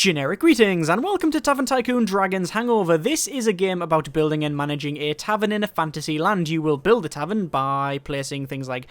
Generic greetings and welcome to Tavern Tycoon Dragon's Hangover. This is a game about building and managing a tavern in a fantasy land. You will build a tavern by placing things like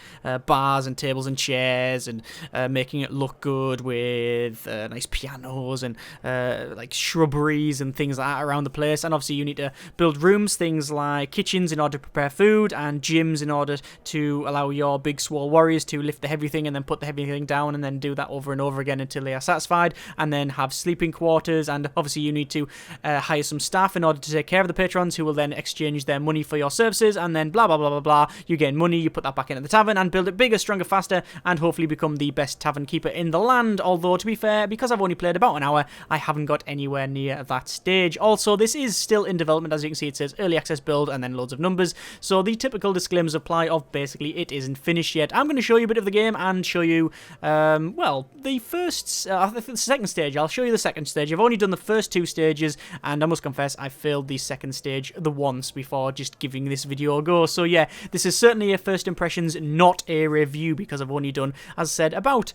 bars and tables and chairs and making it look good with nice pianos and like shrubberies and things like that around the place. And obviously you need to build rooms, things like kitchens in order to prepare food and gyms in order to allow your big swole warriors to lift the heavy thing and then put the heavy thing down and then do that over and over again until they are satisfied, and then have sleeping quarters. And obviously you need to hire some staff in order to take care of the patrons, who will then exchange their money for your services, and then blah blah blah blah blah. You gain money, you put that back into the tavern and build it bigger, stronger, faster, and hopefully become the best tavern keeper in the land. Although, to be fair, because I've only played about an hour, I haven't got anywhere near that stage. Also, this is still in development. As you can see, it says early access build and then loads of numbers, so the typical disclaimers apply of basically it isn't finished yet. I'm going to show you a bit of the game and show you well, the second stage. I'll show you the second stage. I've only done the first two stages, and I must confess I failed the second stage the once before just giving this video a go. So yeah, this is certainly a first impressions, not a review, because I've only done, as I said, about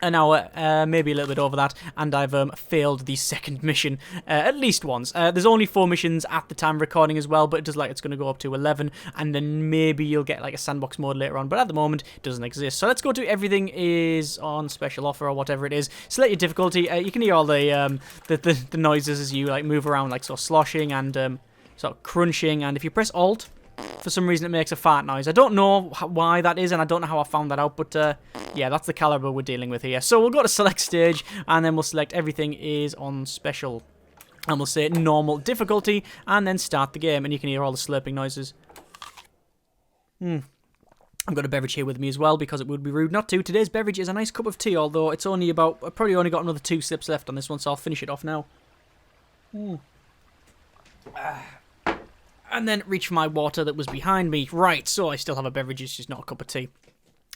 an hour, maybe a little bit over that, and I've failed the second mission at least once. There's only 4 missions at the time of recording as well, but it does like it's going to go up to 11, and then maybe you'll get like a sandbox mode later on, but at the moment it doesn't exist. So let's go to everything is on special offer or whatever it is. Select your difficulty. You can hear all the noises as you like move around, like sort of sloshing and sort of crunching, and if you press Alt, for some reason it makes a fart noise. I don't know why that is, and I don't know how I found that out, but yeah, that's the caliber we're dealing with here. So we'll go to select stage, and then we'll select everything is on special, and we'll say normal difficulty, and then start the game, and you can hear all the slurping noises. I've got a beverage here with me as well, because it would be rude not to. Today's beverage is a nice cup of tea, although it's only about, I've probably only got another 2 sips left on this one, so I'll finish it off now. And then reach for my water that was behind me. Right, so I still have a beverage, it's just not a cup of tea.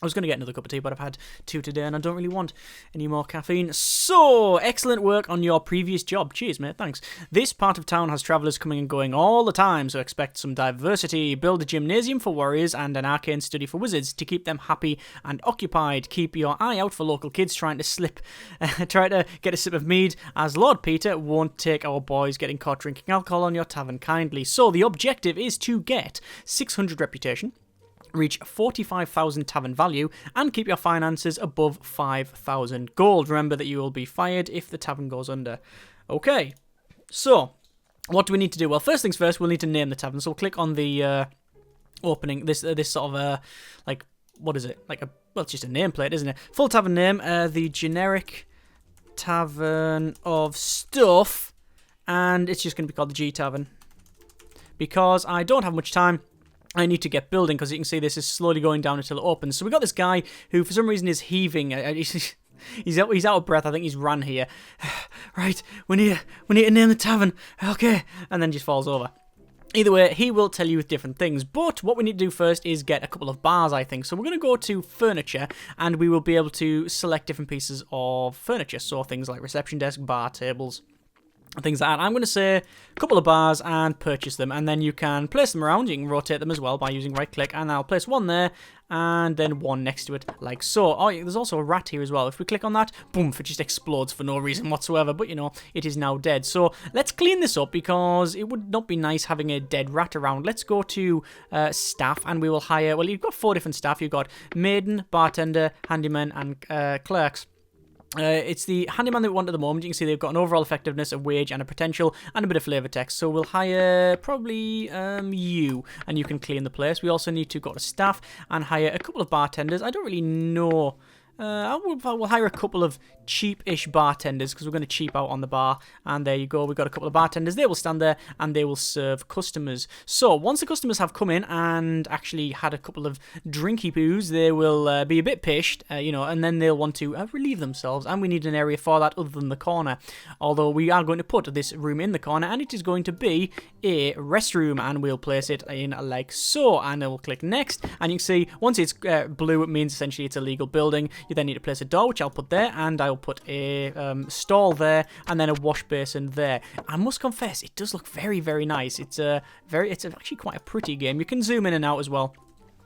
I was going to get another cup of tea, but I've had 2 today, and I don't really want any more caffeine. So, excellent work on your previous job. Cheers, mate, thanks. This part of town has travellers coming and going all the time, so expect some diversity. Build a gymnasium for warriors and an arcane study for wizards to keep them happy and occupied. Keep your eye out for local kids trying to get a sip of mead, as Lord Peter won't take our boys getting caught drinking alcohol on your tavern kindly. So, the objective is to get 600 reputation, reach 45,000 tavern value, and keep your finances above 5,000 gold. Remember that you will be fired if the tavern goes under. Okay, so what do we need to do? Well, first things first, we'll need to name the tavern. So we'll click on the opening, this sort of like, what is it? Like a, well, it's just a nameplate, isn't it? Full tavern name, the Generic Tavern of Stuff, and it's just going to be called the G Tavern, because I don't have much time. I need to get building, because you can see this is slowly going down until it opens. So we got this guy who, for some reason, is heaving. He's out of breath. I think he's run here. Right, we need to name the tavern. Okay, and then just falls over. Either way, he will tell you with different things. But what we need to do first is get a couple of bars, I think. So we're going to go to furniture, and we will be able to select different pieces of furniture. So things like reception desk, bar, tables, things like that. I'm going to say a couple of bars and purchase them, and then you can place them around. You can rotate them as well by using right click, and I'll place one there and then one next to it like so. Oh, there's also a rat here as well. If we click on that, boom, it just explodes for no reason whatsoever, but you know, it is now dead. So let's clean this up, because it would not be nice having a dead rat around. Let's go to staff, and we will hire, well, you've got 4 different staff. You've got maiden, bartender, handyman, and clerks. It's the handyman that we want at the moment. You can see they've got an overall effectiveness, a wage, and a potential, and a bit of flavour text. So we'll hire probably you, and you can clean the place. We also need to go to staff and hire a couple of bartenders. I don't really know. We'll hire a couple of cheap-ish bartenders, because we're going to cheap out on the bar. And there you go, we've got a couple of bartenders. They will stand there and they will serve customers. So once the customers have come in and actually had a couple of drinky poos, they will be a bit pissed, you know, and then they'll want to relieve themselves. And we need an area for that other than the corner. Although we are going to put this room in the corner, and it is going to be a restroom, and we'll place it in like so. And then we'll click next, and you can see once it's blue, it means essentially it's a legal building. You then need to place a door, which I'll put there, and I'll put a stall there, and then a wash basin there. I must confess, it does look very, very nice. It's actually quite a pretty game. You can zoom in and out as well.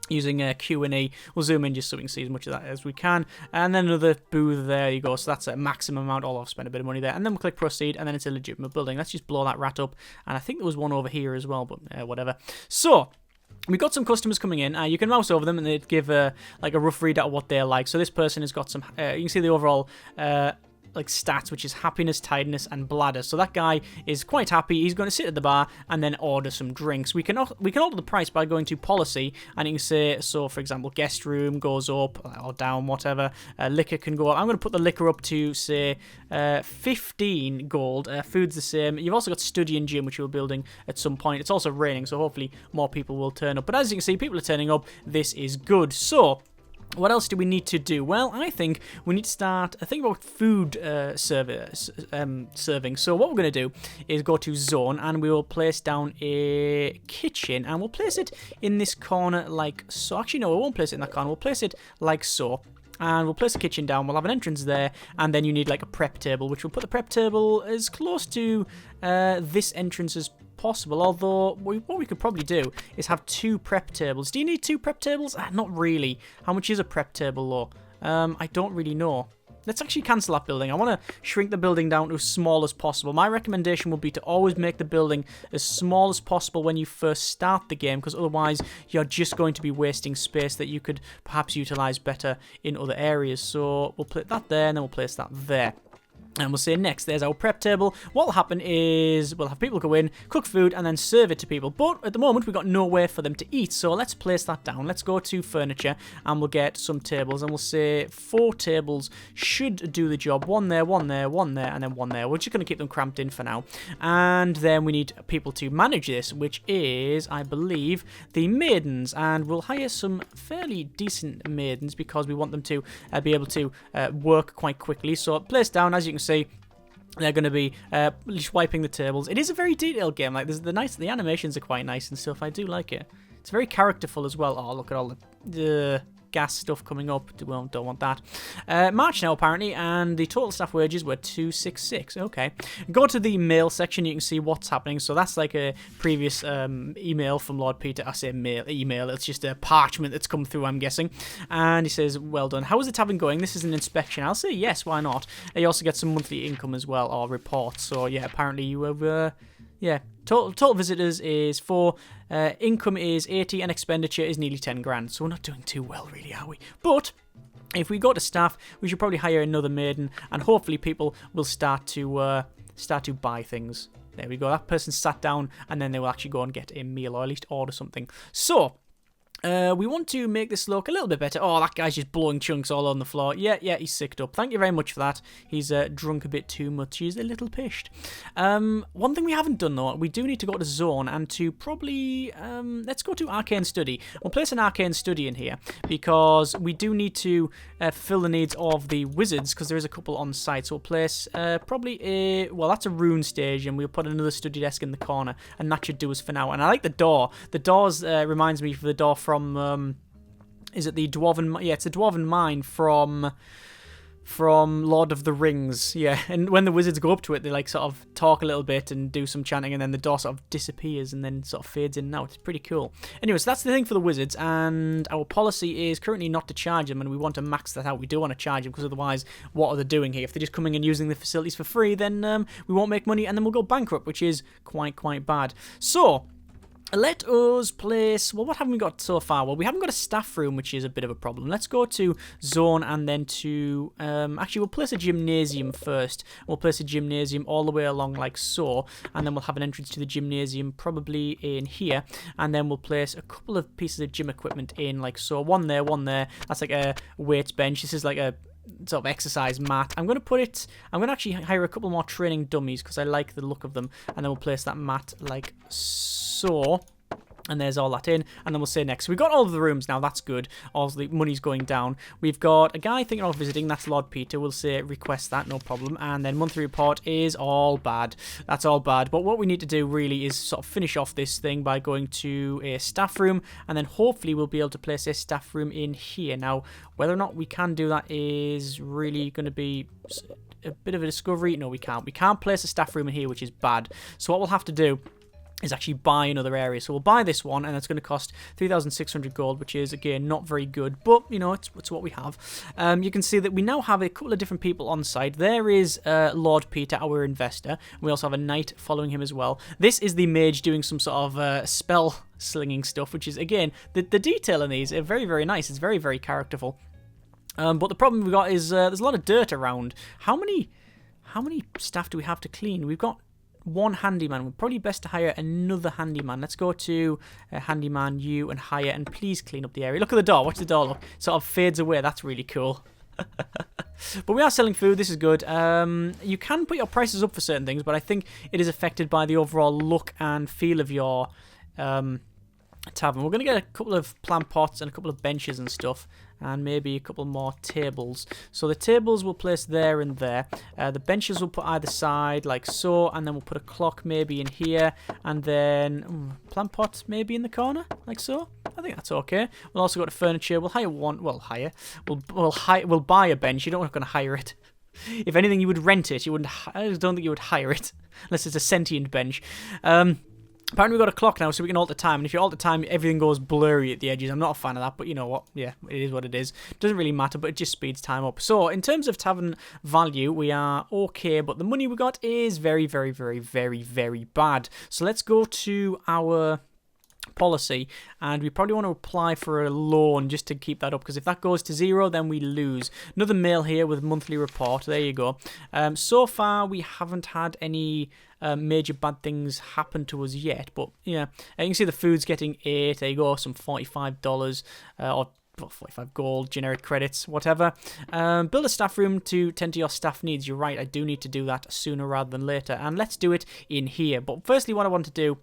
using Q and E. We'll zoom in just so we can see as much of that as we can. And then another booth, there you go. So that's a maximum amount. I've spent a bit of money there. And then we'll click proceed, and then it's a legitimate building. Let's just blow that rat up. And I think there was one over here as well, but whatever. So we've got some customers coming in. You can mouse over them and they give like a rough readout of what they're like. So this person has got some, you can see the overall like stats, which is happiness, tidiness, and bladder. So that guy is quite happy. He's going to sit at the bar and then order some drinks. We can alter the price by going to policy, and you can say, so for example, guest room goes up or down, whatever. Liquor can go up. I'm going to put the liquor up to say 15 gold. Food's the same. You've also got study and gym, which we're building at some point. It's also raining, so hopefully more people will turn up. But as you can see, people are turning up. This is good. So what else do we need to do? Well, I think we need to start thinking about food serving. So what we're going to do is go to zone, and we will place down a kitchen, and we'll place it in this corner like so. Actually, no, we won't place it in that corner. We'll place it like so. And we'll place the kitchen down, we'll have an entrance there, and then you need like a prep table, which we'll put the prep table as close to this entrance as possible. Although, what we could probably do is have 2 prep tables. Do you need 2 prep tables? Not really. How much is a prep table though? I don't really know. Let's actually cancel that building. I want to shrink the building down to as small as possible. My recommendation would be to always make the building as small as possible when you first start the game, because otherwise you're just going to be wasting space that you could perhaps utilize better in other areas. So we'll put that there, and then we'll place that there. And we'll say next, there's our prep table. What will happen is we'll have people go in, cook food, and then serve it to people. But at the moment, we've got nowhere for them to eat. So let's place that down. Let's go to furniture, and we'll get some tables. And we'll say 4 tables should do the job. 1 there, 1 there, 1 there, and then 1 there. We're just going to keep them cramped in for now. And then we need people to manage this, which is, I believe, the maidens. And we'll hire some fairly decent maidens because we want them to be able to work quite quickly. So place down, as you can see, they're going to be just wiping the tables. It is a very detailed game. Like the animations are quite nice and stuff. I do like it. It's very characterful as well. Oh, look at all the gas stuff coming up. Well, don't want that. March now, apparently, and the total staff wages were 266. Okay. Go to the mail section. You can see what's happening. So that's like a previous email from Lord Peter. I say email. It's just a parchment that's come through, I'm guessing. And he says, well done. How is the tavern going? This is an inspection. I'll say yes, why not? You also get some monthly income as well, or reports. So, yeah, apparently you have... yeah, total visitors is 4, income is 80, and expenditure is nearly 10 grand. So we're not doing too well, really, are we? But if we go to staff, we should probably hire another maiden, and hopefully people will start to buy things. There we go. That person sat down, and then they will actually go and get a meal, or at least order something. So we want to make this look a little bit better. Oh, that guy's just blowing chunks all on the floor. Yeah, he's sicked up. Thank you very much for that. He's drunk a bit too much. He's a little pished. One thing we haven't done, though, we do need to go to zone and to probably... let's go to arcane study. We'll place an arcane study in here because we do need to fill the needs of the wizards because there is a couple on site. So we'll place probably a... Well, that's a rune stage, and we'll put another study desk in the corner, and that should do us for now. And I like the door. The doors reminds me of the door from is it the Dwarven... Yeah, it's the Dwarven Mine from Lord of the Rings. Yeah, and when the wizards go up to it, they like sort of talk a little bit and do some chanting, and then the door sort of disappears and then sort of fades in and out. It's pretty cool. Anyway, so that's the thing for the wizards, and our policy is currently not to charge them, and we want to max that out. We do want to charge them because otherwise, what are they doing here? If they're just coming and using the facilities for free, then we won't make money, and then we'll go bankrupt, which is quite bad. So let us place... Well, what haven't we got so far? Well, we haven't got a staff room, which is a bit of a problem. Let's go to zone and then to... actually, we'll place a gymnasium first. We'll place a gymnasium all the way along like so. And then we'll have an entrance to the gymnasium probably in here. And then we'll place a couple of pieces of gym equipment in like so. One there, one there. That's like a weights bench. This is like a sort of exercise mat. I'm going to actually hire a couple more training dummies because I like the look of them. And then we'll place that mat like so. And there's all that in. And then we'll say next. So we've got all of the rooms now. That's good. All the money's going down. We've got a guy thinking of visiting. That's Lord Peter. We'll say request that. No problem. And then monthly report is all bad. That's all bad. But what we need to do really is sort of finish off this thing by going to a staff room. And then hopefully we'll be able to place a staff room in here. Now, whether or not we can do that is really going to be a bit of a discovery. No, we can't. We can't place a staff room in here, which is bad. So what we'll have to do is actually buy another area. So we'll buy this one, and it's going to cost 3,600 gold, which is, again, not very good, but, you know, it's what we have. You can see that we now have a couple of different people on site. There is Lord Peter, our investor. We also have a knight following him as well. This is the mage doing some sort of spell slinging stuff, which is, again, the detail in these are very, very nice. It's very, very characterful. But the problem we've got is there's a lot of dirt around. How many staff do we have to clean? We've got one handyman. We're probably best to hire another handyman. Let's go to handyman you and hire, and please clean up the area. Look at the door. Watch the door look. It sort of fades away. That's really cool. But we are selling food. This is good. You can put your prices up for certain things, but I think it is affected by the overall look and feel of your tavern. We're going to get a couple of plant pots and a couple of benches and stuff, and maybe a couple more tables. So the tables we'll place there and there. The benches we'll put either side like so, and then we'll put a clock maybe in here, and then plant pot maybe in the corner like so. I think that's okay. We'll also go to furniture. We'll hire one. Well, hire. We'll buy a bench. You don't want to hire it. If anything, you would rent it. You wouldn't. I don't think you would hire it unless it's a sentient bench. Apparently we've got a clock now, so we can alter time, and if you alter time, everything goes blurry at the edges. I'm not a fan of that, but you know what? Yeah, it is what it is. Doesn't really matter, but it just speeds time up. So, in terms of tavern value, we are okay, but the money we got is very, very, very, very, very bad. So let's go to our policy, and we probably want to apply for a loan just to keep that up, because if that goes to 0, then we lose. Another mail here with monthly report. There you go. So far we haven't had any major bad things happen to us yet, but yeah, you can see the food's getting 8. There you go, some $45 or 45 gold, generic credits, whatever. Build a staff room to tend to your staff needs. You're right, I do need to do that sooner rather than later, and let's do it in here. But firstly, what I want to do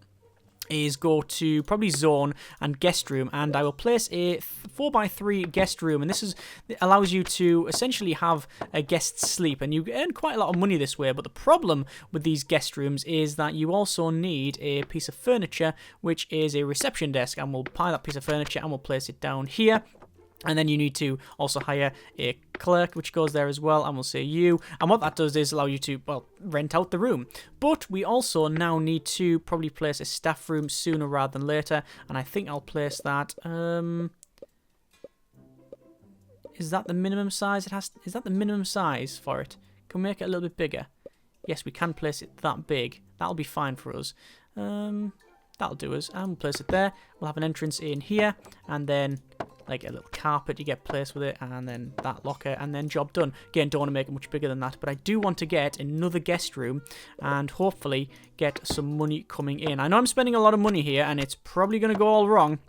is go to probably zone and guest room, and I will place a 4x3 guest room, and this allows you to essentially have a guest sleep, and you earn quite a lot of money this way. But the problem with these guest rooms is that you also need a piece of furniture, which is a reception desk, and we'll buy that piece of furniture and we'll place it down here. And then you need to also hire a clerk, which goes there as well, and we'll say you. And what that does is allow you to, well, rent out the room. But we also now need to probably place a staff room sooner rather than later. And I think I'll place that. Is that the minimum size? Is that the minimum size for it? Can we make it a little bit bigger? Yes, we can place it that big. That'll be fine for us. That'll do us. And we'll place it there. We'll have an entrance in here, and then like a little carpet you get placed with it, and then that locker, and then job done. Again, don't want to make it much bigger than that, but I do want to get another guest room and hopefully get some money coming in. I know I'm spending a lot of money here, and it's probably going to go all wrong,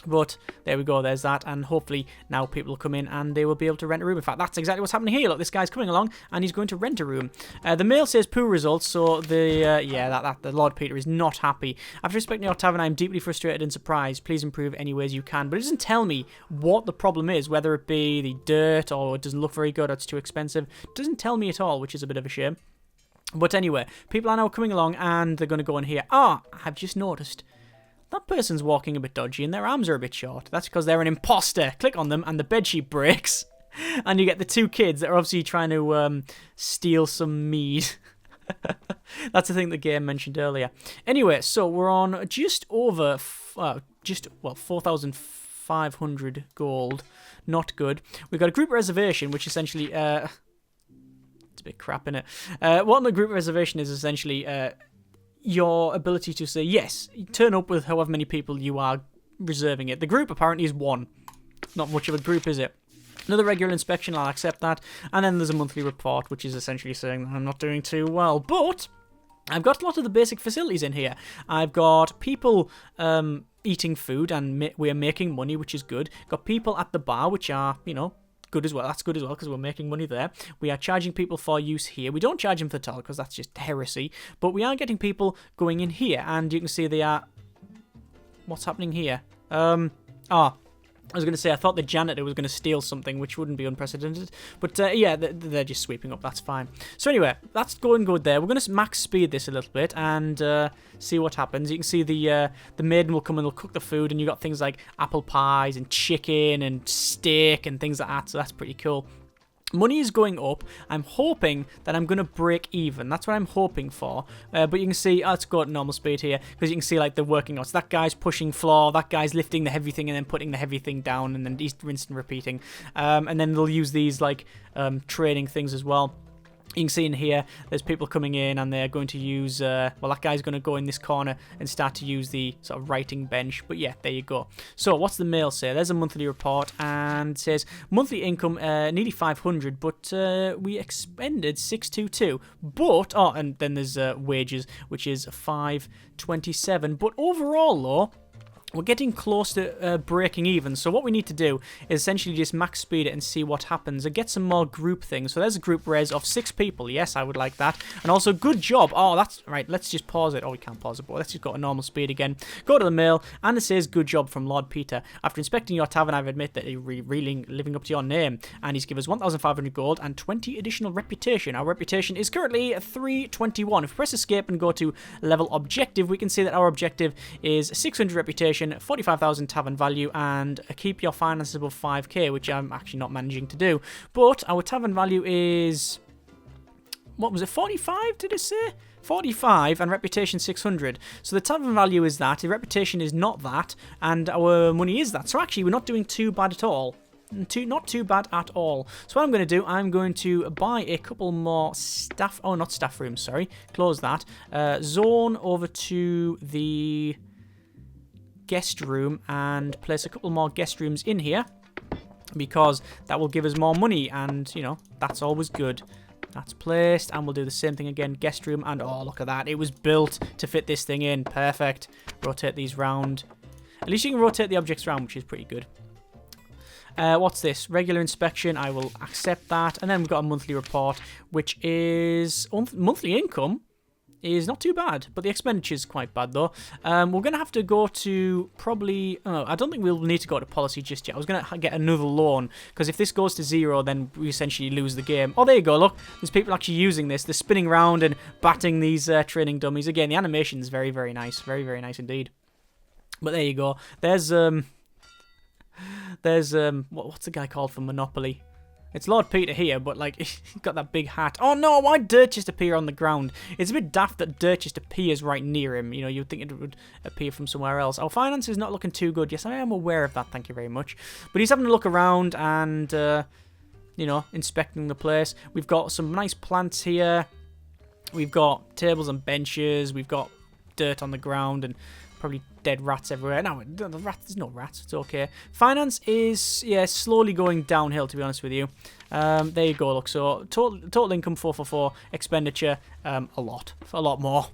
but there we go, there's that, and hopefully now people will come in and they will be able to rent a room. In fact, that's exactly what's happening here. Look, this guy's coming along and he's going to rent a room. The mail says poor results, so the Lord Peter is not happy. After inspecting your tavern, I am deeply frustrated and surprised. Please improve any ways you can. But it doesn't tell me what the problem is, whether it be the dirt or it doesn't look very good or it's too expensive. It doesn't tell me at all, which is a bit of a shame. But anyway, people are now coming along and they're going to go in here. I've just noticed that person's walking a bit dodgy and their arms are a bit short. That's because they're an imposter. Click on them and the bedsheet breaks. And you get the two kids that are obviously trying to steal some mead. That's the thing the game mentioned earlier. Anyway, so we're on just over, 4,500 gold. Not good. We've got a group reservation, which essentially, it's a bit crap, innit? What the group reservation is essentially your ability to say, yes, turn up with however many people you are reserving it. The group apparently is 1. Not much of a group, is it? Another regular inspection, I'll accept that. And then there's a monthly report, which is essentially saying that I'm not doing too well. But I've got a lot of the basic facilities in here. I've got people eating food, and we're making money, which is good. Got people at the bar, which are, you know, good as well. That's good as well because we're making money there. We are charging people for use here. We don't charge them for the toilet because that's just heresy. But we are getting people going in here, and you can see they are. What's happening here? I was going to say, I thought the janitor was going to steal something, which wouldn't be unprecedented. But, yeah, they're just sweeping up. That's fine. So, anyway, that's going good there. We're going to max speed this a little bit and see what happens. You can see the maiden will come and they'll cook the food, and you got things like apple pies and chicken and steak and things like that. So, that's pretty cool. Money is going up. I'm hoping that I'm going to break even. That's what I'm hoping for. But you can see, let's go at normal speed here, because you can see like the working out. So that guy's pushing floor, that guy's lifting the heavy thing and then putting the heavy thing down, and then he's rinsing and repeating. And then they'll use these like trading things as well. You can see in here, there's people coming in and they're going to use, well, that guy's going to go in this corner and start to use the sort of writing bench. But yeah, there you go. So what's the mail say? There's a monthly report and it says monthly income nearly 500, but we expended 622. But, oh, and then there's wages, which is 527. But overall, though, we're getting close to breaking even, so what we need to do is essentially just max speed it and see what happens and get some more group things. So there's a group res of 6 people. Yes, I would like that. And also, good job. Oh, that's right. Let's just pause it. Oh, we can't pause it, but let's just go to normal speed again. Go to the mail, and it says, good job from Lord Peter. After inspecting your tavern, I've admit that you're really living up to your name. And he's given us 1,500 gold and 20 additional reputation. Our reputation is currently 321. If we press escape and go to level objective, we can see that our objective is 600 reputation, 45,000 tavern value, and keep your finances above 5k, which I'm actually not managing to do. But our tavern value is, what was it, 45, did it say? 45 and reputation 600. So the tavern value is that, the reputation is not that, and our money is that. So actually, we're not doing too bad at all. Not too bad at all. So what I'm going to do, I'm going to buy a couple more staff, oh, not staff rooms, sorry, close that. Zone over to the guest room and place a couple more guest rooms in here, because that will give us more money, and you know, that's always good. That's placed, and we'll do the same thing again, guest room, and oh, look at that, it was built to fit this thing in. Perfect. Rotate these round. At least you can rotate the objects around, which is pretty good. What's this? Regular inspection. I will accept that. And then we've got a monthly report, which is monthly income is not too bad, but the expenditure is quite bad though. We're going to have to go to probably, I don't think we'll need to go to policy just yet. I was going to get another loan, because if this goes to 0, then we essentially lose the game. Oh, there you go, look, there's people actually using this. They're spinning around and batting these training dummies. Again, the animation is very, very nice. Very, very nice indeed. But there you go. There's what's the guy called for Monopoly? It's Lord Peter here, but like, he's got that big hat. Oh no, why dirt just appear on the ground? It's a bit daft that dirt just appears right near him. You know, you'd think it would appear from somewhere else. Our finance is not looking too good. Yes, I am aware of that, thank you very much. But he's having a look around and, you know, inspecting the place. We've got some nice plants here. We've got tables and benches. We've got dirt on the ground and probably dead rats everywhere. No, there's no rats. It's okay. Finance is, yeah, slowly going downhill, to be honest with you. There you go, look. So total income 444, expenditure a lot more.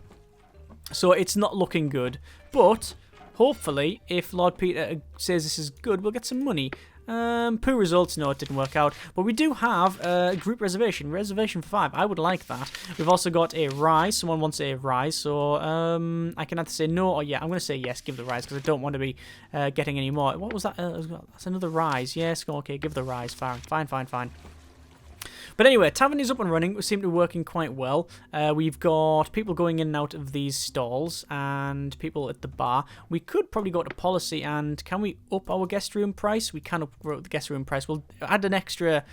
So it's not looking good. But hopefully, if Lord Peter says this is good, we'll get some money. Poor results, no, it didn't work out. But we do have a group reservation for 5. I would like that. We've also got a rise. Someone wants a rise, so I can either say no or yeah. I'm going to say yes, give the rise, because I don't want to be getting any more. What was that? That's another rise. Yes, okay, give the rise. Fine. But anyway, tavern is up and running. We seem to be working quite well. We've got people going in and out of these stalls and people at the bar. We could probably go to policy, and can we up our guest room price? We can up the guest room price. We'll add an extra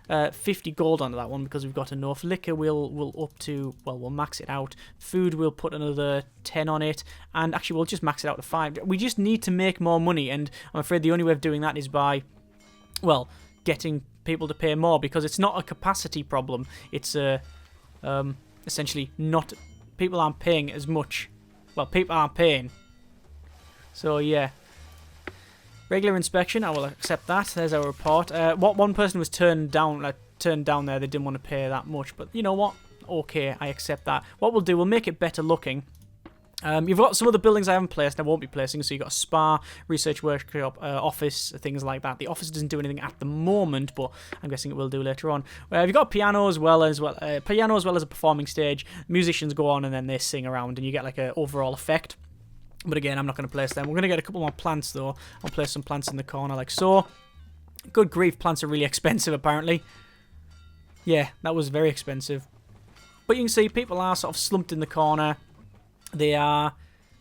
50 gold onto that one because we've got enough. Liquor we'll up to, well, we'll max it out. Food, we'll put another 10 on it. And actually, we'll just max it out to 5. We just need to make more money, and I'm afraid the only way of doing that is by, well, getting people to pay more, because it's not a capacity problem. It's essentially not, people aren't paying as much. Well, people aren't paying. So yeah, regular inspection, I will accept that. There's our report. What one person was turned down there. They didn't want to pay that much, but you know what? Okay, I accept that. What we'll do, we'll make it better looking. You've got some of the buildings I haven't placed, I won't be placing. So you've got a spa, research workshop, office, things like that. The office doesn't do anything at the moment, but I'm guessing it will do later on. You've got piano as well as a performing stage. Musicians go on and then they sing around, and you get like an overall effect. But again, I'm not going to place them. We're going to get a couple more plants though. I'll place some plants in the corner like so. Good grief, plants are really expensive apparently. Yeah, that was very expensive. But you can see people are sort of slumped in the corner. They are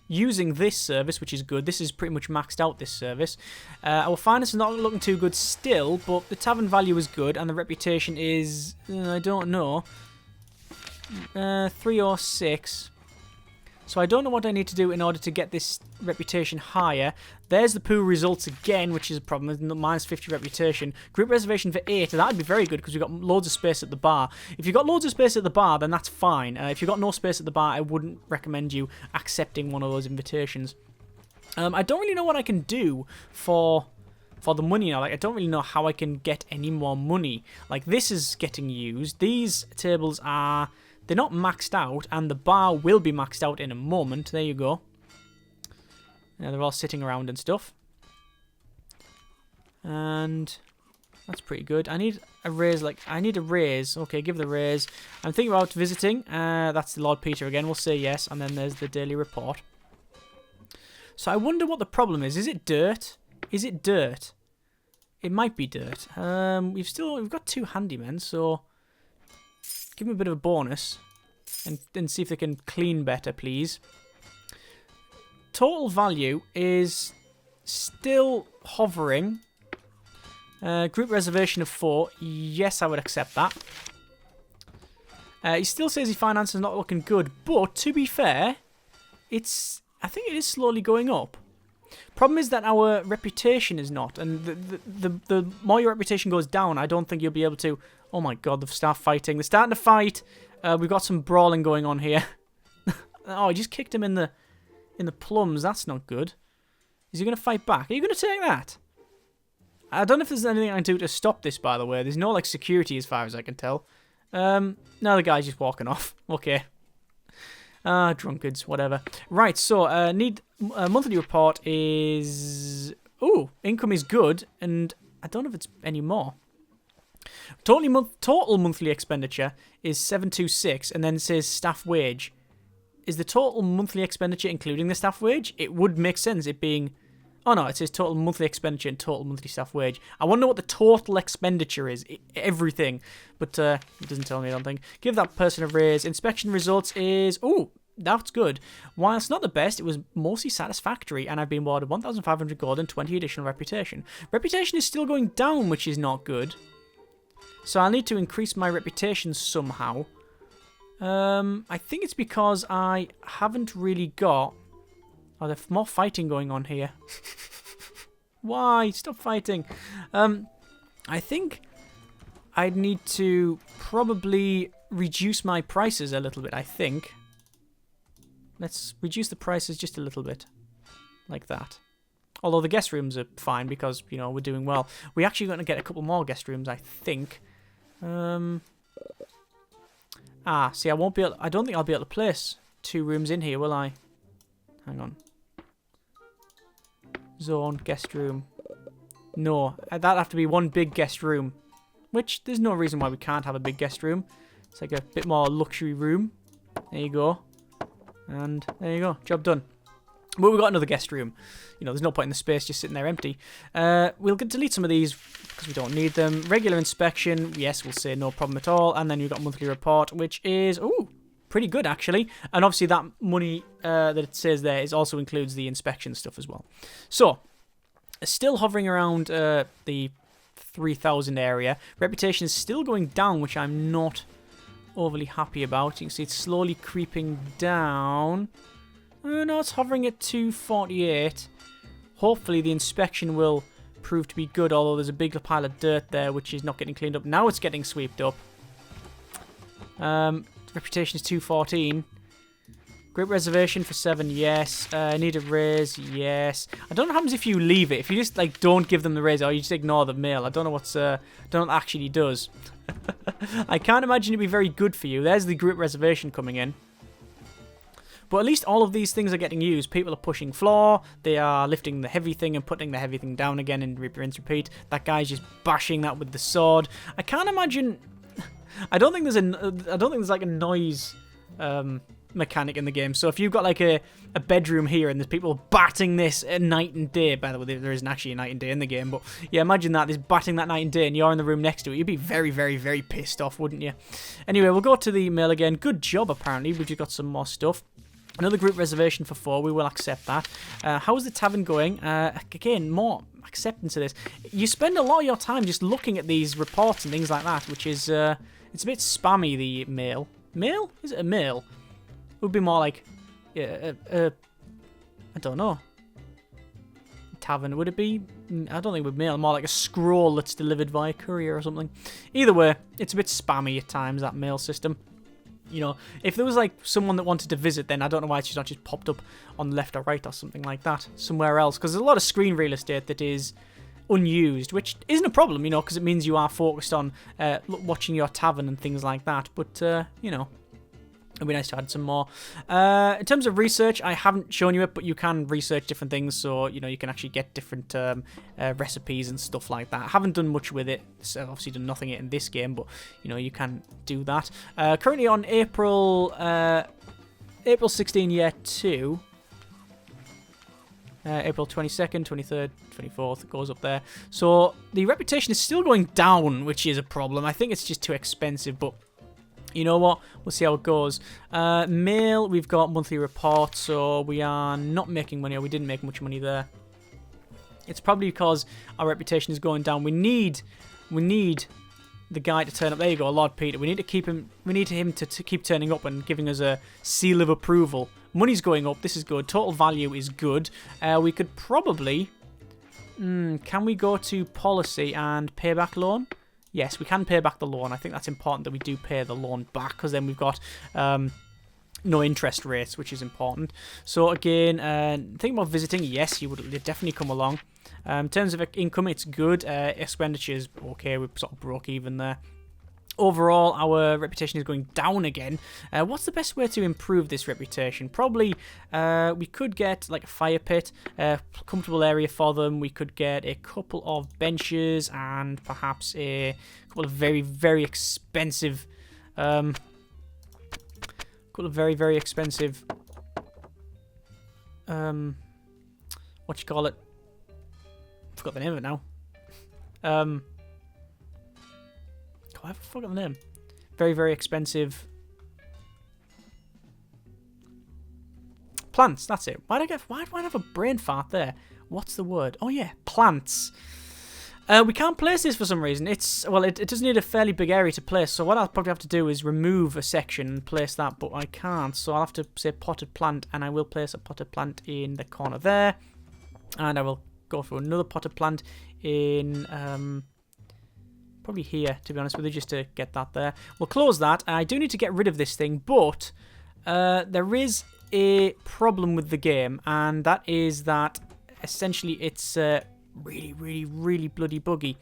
using this service, which is good. This is pretty much maxed out, this service. Our finance is not looking too good still, but the tavern value is good, and the reputation is, I don't know, 3 or 6. So I don't know what I need to do in order to get this reputation higher. There's the poor results again, which is a problem. Minus 50 reputation. Group reservation for 8. That'd be very good because we've got loads of space at the bar. If you've got loads of space at the bar, then that's fine. If you've got no space at the bar, I wouldn't recommend you accepting one of those invitations. I don't really know what I can do for the money now. Like, I don't really know how I can get any more money. Like, this is getting used. These tables are... They're not maxed out, and the bar will be maxed out in a moment. There you go. Yeah, they're all sitting around and stuff. And that's pretty good. I need a raise, I need a raise. Okay, give the raise. I'm thinking about visiting. That's the Lord Peter again. We'll say yes, and then there's the daily report. So I wonder what the problem is. Is it dirt? Is it dirt? It might be dirt. We've got 2 handymen, so... Give them a bit of a bonus and see if they can clean better, please. Total value is still hovering. Group reservation of 4. Yes, I would accept that. He still says his finance is not looking good, but to be fair, I think it is slowly going up. Problem is that our reputation is not, and the more your reputation goes down, I don't think you'll be able to... Oh my god, they've started fighting. They're starting to fight. We've got some brawling going on here. Oh, I just kicked him in the plums. That's not good. Is he going to fight back? Are you going to take that? I don't know if there's anything I can do to stop this, by the way. There's no, like, security as far as I can tell. No, the guy's just walking off. Okay. Drunkards, whatever. Right, so, need monthly report is... Ooh, income is good, and I don't know if it's any more. Total monthly expenditure is 726, and then it says staff wage. Is the total monthly expenditure including the staff wage? It would make sense, it being... Oh no, it says total monthly expenditure and total monthly staff wage. I wonder what the total expenditure is. Everything. But it doesn't tell me, I don't think. Give that person a raise. Inspection results is... Ooh, that's good. Whilst not the best, it was mostly satisfactory, and I've been awarded 1,500 gold and 20 additional reputation. Reputation is still going down, which is not good. So I'll need to increase my reputation somehow. I think it's because I haven't really got... Oh, there's more fighting going on here. Why? Stop fighting. I think I'd need to probably reduce my prices a little bit, I think. Let's reduce the prices just a little bit. Like that. Although the guest rooms are fine because, you know, we're doing well. We're actually going to get a couple more guest rooms, I think. See, I don't think I'll be able to place 2 rooms in here, will I? Hang on. Zone, guest room. No, that'd have to be one big guest room. Which, there's no reason why we can't have a big guest room. It's like a bit more luxury room. There you go. And there you go. Job done. But we've got another guest room. You know, there's no point in the space just sitting there empty. We'll delete some of these because we don't need them. Regular inspection. Yes, we'll say no problem at all. And then you've got monthly report, which is... Ooh, pretty good, actually. And obviously that money that it says there also includes the inspection stuff as well. So, still hovering around the 3,000 area. Reputation is still going down, which I'm not overly happy about. You can see it's slowly creeping down. No, it's hovering at 248. Hopefully the inspection will prove to be good, although there's a big pile of dirt there, which is not getting cleaned up. Now it's getting swept up. Reputation is 214. Group reservation for 7, yes. Need a raise, yes. I don't know what happens if you leave it. If you just, like, don't give them the raise or you just ignore the mail. I don't know what it actually does. I can't imagine it'd be very good for you. There's the group reservation coming in. But at least all of these things are getting used. People are pushing floor. They are lifting the heavy thing and putting the heavy thing down again and rinse repeat. That guy's just bashing that with the sword. I can't imagine... I don't think there's like a noise mechanic in the game. So if you've got like a bedroom here and there's people batting this at night and day. By the way, there isn't actually a night and day in the game. But yeah, imagine that. There's batting that night and day and you're in the room next to it. You'd be very, very, very pissed off, wouldn't you? Anyway, we'll go to the mail again. Good job, apparently. We've just got some more stuff. Another group reservation for 4. We will accept that. How is the tavern going? Again, more acceptance of this. You spend a lot of your time just looking at these reports and things like that, which is it's a bit spammy. The mail. Mail? Is it a mail? It would be more like I don't know. Tavern, would it be? I don't think it would mail. More like a scroll that's delivered via courier or something. Either way, it's a bit spammy at times, that mail system. You know, if there was like someone that wanted to visit, then I don't know why it's not just popped up on the left or right or something like that somewhere else, because there's a lot of screen real estate that is unused, which isn't a problem, you know, because it means you are focused on watching your tavern and things like that. But you know, it'd be nice to add some more. In terms of research, I haven't shown you it, but you can research different things, so, you know, you can actually get different recipes and stuff like that. I haven't done much with it, so I've obviously done nothing in this game, but, you know, you can do that. Currently on April 16, year 2. April 22nd, 23rd, 24th, it goes up there. So the reputation is still going down, which is a problem. I think it's just too expensive, but you know what? We'll see how it goes. Mail, we've got monthly reports, so we are not making money, or we didn't make much money there. It's probably because our reputation is going down. We need the guy to turn up. There you go, Lord Peter. We need to keep him. We need him to keep turning up and giving us a seal of approval. Money's going up. This is good. Total value is good. We could probably. Can we go to policy and payback loan? Yes, we can pay back the loan. I think that's important that we do pay the loan back, because then we've got no interest rates, which is important. So again, think about visiting. Yes, you'd definitely come along. In terms of income, it's good. Expenditure is okay. We're sort of broke even there. Overall, our reputation is going down again. What's the best way to improve this reputation? Probably we could get like a fire pit, a comfortable area for them. We could get a couple of benches and perhaps a couple of very, very expensive... what you call it? I forgot the name of it now. I forgot the name. Very, very expensive plants. That's it. Why do I have a brain fart there? What's the word? Oh yeah, plants. We can't place this for some reason. It does need a fairly big area to place. So what I'll probably have to do is remove a section and place that, but I can't. So I'll have to say potted plant, and I will place a potted plant in the corner there, and I will go for another potted plant in probably here, to be honest with you, just to get that there. We'll close that. I do need to get rid of this thing, but there is a problem with the game, and that is that essentially it's really, really, really bloody buggy.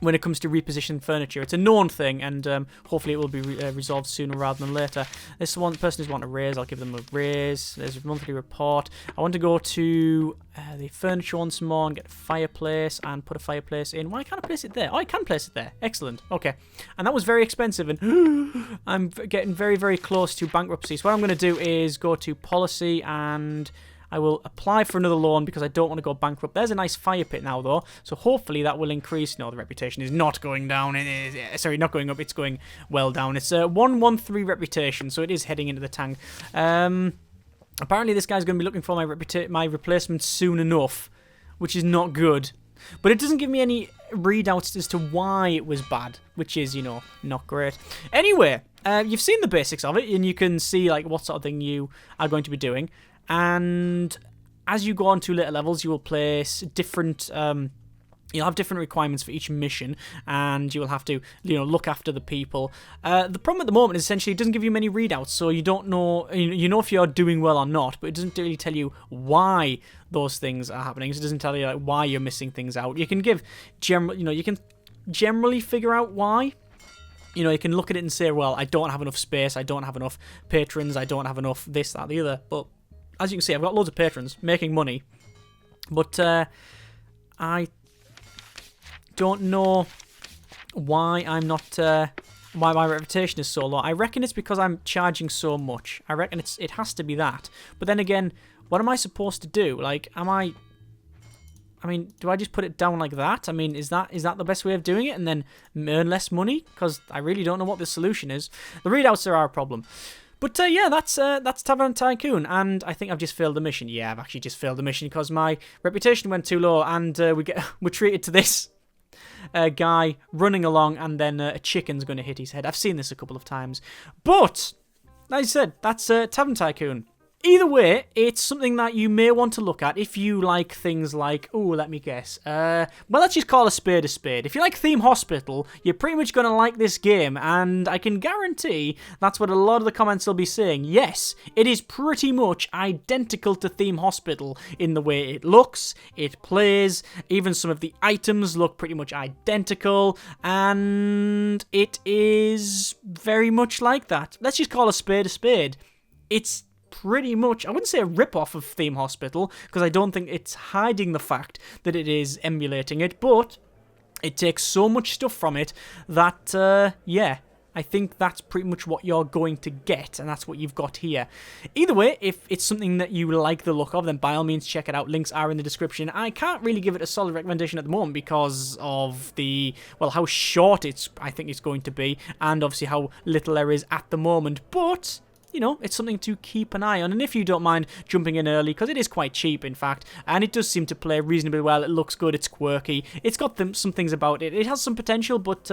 When it comes to repositioning furniture, it's a known thing, and hopefully it will be resolved sooner rather than later. This one person who's wanting a raise, I'll give them a raise. There's a monthly report. I want to go to the furniture once more and get a fireplace and put a fireplace in. Why can't I place it there? Oh, I can place it there. Excellent. Okay. And that was very expensive, and I'm getting very, very close to bankruptcy. So what I'm going to do is go to policy, and I will apply for another loan because I don't want to go bankrupt. There's a nice fire pit now, though, so hopefully that will increase. No, the reputation is not going down. It is, sorry, not going up. It's going well down. It's a 113 reputation, so it is heading into the tank. Apparently, this guy's going to be looking for my replacement soon enough, which is not good. But it doesn't give me any readouts as to why it was bad, which is, you know, not great. Anyway, you've seen the basics of it, and you can see like what sort of thing you are going to be doing. And as you go on to later levels, you will place different, you'll have different requirements for each mission, and you will have to, you know, look after the people. The problem at the moment is essentially it doesn't give you many readouts, so you don't know, you know if you're doing well or not, but it doesn't really tell you why those things are happening. So it doesn't tell you like why you're missing things out. You can give you can generally figure out why. You know, you can look at it and say, well, I don't have enough space, I don't have enough patrons, I don't have enough this, that, the other, but as you can see, I've got loads of patrons making money, but I don't know why I'm not. Why my reputation is so low. I reckon it's because I'm charging so much. I reckon it has to be that. But then again, what am I supposed to do? Like, I mean, do I just put it down like that? I mean, is that the best way of doing it and then earn less money? Because I really don't know what the solution is. The readouts are a problem. But yeah, that's Tavern Tycoon, and I think I've just failed the mission. Yeah, I've actually just failed the mission because my reputation went too low, and we're treated to this guy running along, and then a chicken's going to hit his head. I've seen this a couple of times, but like I said, that's Tavern Tycoon. Either way, it's something that you may want to look at if you like things like, let me guess. Well, let's just call a spade a spade. If you like Theme Hospital, you're pretty much going to like this game, and I can guarantee that's what a lot of the comments will be saying. Yes, it is pretty much identical to Theme Hospital in the way it looks, it plays, even some of the items look pretty much identical, and it is very much like that. Let's just call a spade a spade. It's pretty much, I wouldn't say a rip-off of Theme Hospital, because I don't think it's hiding the fact that it is emulating it, but it takes so much stuff from it that, yeah, I think that's pretty much what you're going to get, and that's what you've got here. Either way, if it's something that you like the look of, then by all means check it out. Links are in the description. I can't really give it a solid recommendation at the moment because of how short I think it's going to be, and obviously how little there is at the moment, but it's something to keep an eye on. And if you don't mind jumping in early, because it is quite cheap, in fact, and it does seem to play reasonably well. It looks good. It's quirky. It's got some things about it. It has some potential, but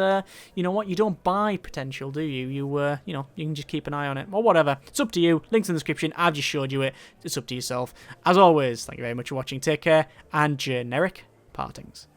you know what? You don't buy potential, do you? You can just keep an eye on it or whatever. It's up to you. Links in the description. I've just showed you it. It's up to yourself. As always, thank you very much for watching. Take care and generic partings.